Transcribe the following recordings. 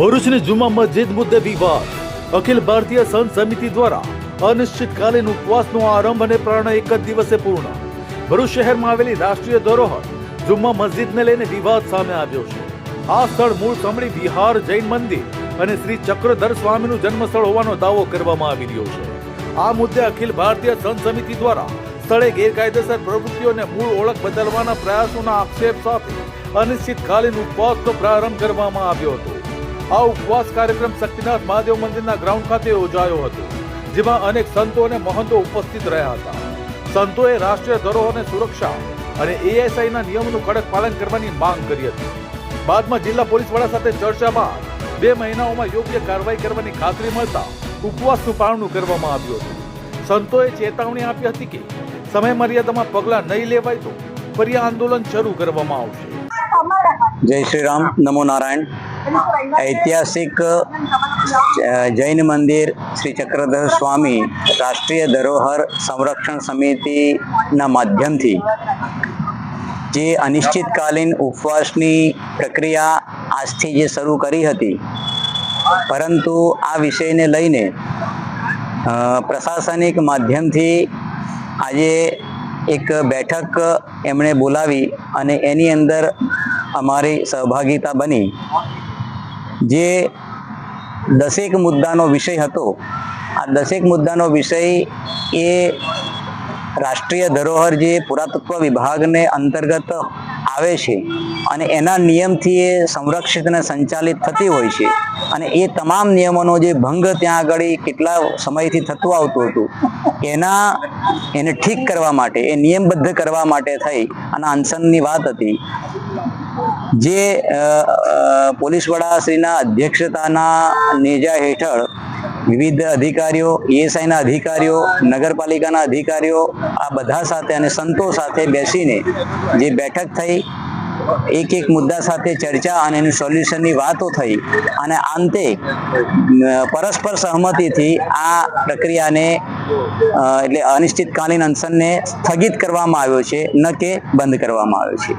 ભરૂચની જુમા મસ્જિદ મુદ્દે વિવાદ. અખિલ ભારતીય સંત સમિતિ દ્વારા અનિશ્ચિતકાલીન ઉપવાસનો આરંભ અને પ્રારંભ એક જ દિવસે પૂર્ણ. ભરૂચ શહેરમાં આવેલી રાષ્ટ્રીય ધરોહર જુમ્મા મસ્જિદને લઈને વિવાદ સામે આવ્યો છે. આ સ્થળ મૂળ સમળી વિહાર જૈન મંદિર અને શ્રી ચક્રધર સ્વામીનું જન્મસ્થળ હોવાનો દાવો કરવામાં આવી રહ્યો છે. આ મુદ્દે અખિલ ભારતીય સંત સમિતિ દ્વારા સ્થળે ગેરકાયદેસર પ્રવૃત્તિઓને મૂળ ઓળખ બદલવાના પ્રયાસોના આક્ષેપ સાથે અનિશ્ચિતકાલીન ઉપવાસનો પ્રારંભ કરવામાં આવ્યો હતો. આ ઉપવાસ કાર્યક્રમ શક્તિનાથ મહાદેવ મંદિરના ગ્રાઉન્ડ ખાતે યોજાયો હતો, જેમાં અનેક સંતો અને મહંતો ઉપસ્થિત રહ્યા હતા. સંતોએ રાષ્ટ્રીય ધરોહરની સુરક્ષા અને એએસઆઈના નિયમોનું કડક પાલન કરવાની માંગ કરી હતી. બાદમાં જિલ્લા પોલીસ વડા સાથે ચર્ચા બાદ 2 મહિનાઓમાં યોગ્ય કાર્યવાહી કરવાની ખાતરી મળતા ઉપવાસનું પાલન કરવામાં આવ્યું હતું. સંતોએ ચેતવણી આપી હતી કે સમય મર્યાદામાં પગલાં નહીં લેવાય તો ફરી આંદોલન શરૂ કરવામાં આવશે. जय श्री राम, नमो नारायण। ऐतिहासिक जैन मंदिर श्री चक्रधर स्वामी राष्ट्रीय धरोहर संरक्षण समितिना माध्यमथी जे अनिश्चितकालीन उपवासनी प्रक्रिया આજથી જે શરૂ કરી હતી, પરંતુ આ વિષયને લઈને પ્રશાસનિક માધ્યમથી આજે એક બેઠક એમણે બોલાવી અને એની અંદર અમારી સહભાગિતા બની. જે 10 મુદ્દાનો વિષય હતો. આ 10 મુદ્દાનો વિષય એ રાષ્ટ્રીય ધરોહર જે પુરાતત્વ વિભાગને અંતર્ગત આવે છે અને એના નિયમથી એ સંરક્ષિત અને સંચાલિત થતી હોય છે, અને એ તમામ નિયમોનો જે ભંગ ત્યાં આગળ કેટલા સમયથી થતું આવતું હતું એને ઠીક કરવા માટે, એ નિયમબદ્ધ કરવા માટે થઈ અને અનશનની વાત હતી. જે પોલીસ વડા શ્રીના અધ્યક્ષતાના નેજા હેઠળ વિવિધ અધિકારીઓ, એએસઆઈના અધિકારીઓ, નગરપાલિકાના અધિકારીઓ આ બધા સાથે અને સંતો સાથે બેસીને જે બેઠક થઈ, એક મુદ્દા સાથે ચર્ચા અને એની સોલ્યુશનની વાતો થઈ, અને અંતે પરસ્પર સહમતિથી આ પ્રક્રિયાને એટલે અનિશ્ચિતકાલીન અનશનને સ્થગિત કરવામાં આવ્યો છે, ન કે બંધ કરવામાં આવ્યો છે.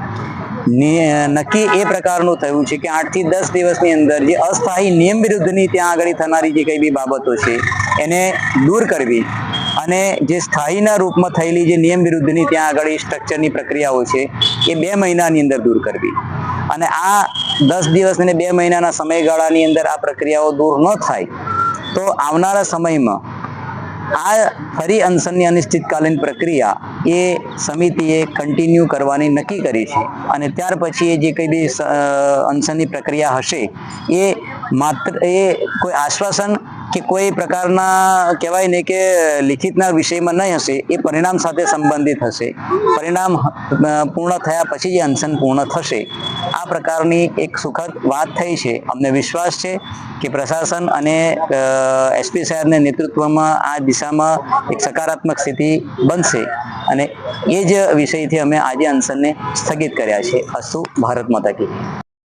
નક્કી એ પ્રકારનું થયું છે કે 8 થી 10 દિવસની અંદર જે અસ્થાયી નિયમ વિરુદ્ધની ત્યાં આગળ થનારી જે કઈ બી બાબતો છે એને દૂર કરવી, અને જે સ્થાયીના રૂપમાં થયેલી જે નિયમ વિરુદ્ધની ત્યાં આગળ સ્ટ્રક્ચરની પ્રક્રિયાઓ છે એ 2 મહિનાની અંદર દૂર કરવી. અને આ 10 દિવસ અને 2 મહિનાના સમયગાળાની અંદર આ પ્રક્રિયાઓ દૂર ન થાય તો આવનારા સમયમાં આ ફરી અનશનની અનિશ્ચિતકાલીન પ્રક્રિયા એ સમિતિએ કન્ટિન્યુ કરવાની નક્કી કરી છે. અને ત્યાર પછી એ જે કંઈ બી અનશનની પ્રક્રિયા હશે એ માત્ર કોઈ આશ્વાસન કે કોઈ પ્રકારના કહેવાય ને કે લિખિતના વિષયમાં નહીં હશે, એ પરિણામ સાથે સંબંધિત હશે. પરિણામ પૂર્ણ થયા પછી જે અનશન પૂર્ણ થશે, આ પ્રકારની એક સુખદ વાત થઈ છે. અમને વિશ્વાસ છે કે પ્રશાસન અને એસપી સાહેબના નેતૃત્વમાં આ દિશામાં એક સકારાત્મક સ્થિતિ બનશે, અને એ જ વિષયથી અમે આજે અનશનને સ્થગિત કર્યા છે. અસ્તુ ભારત માતા કી.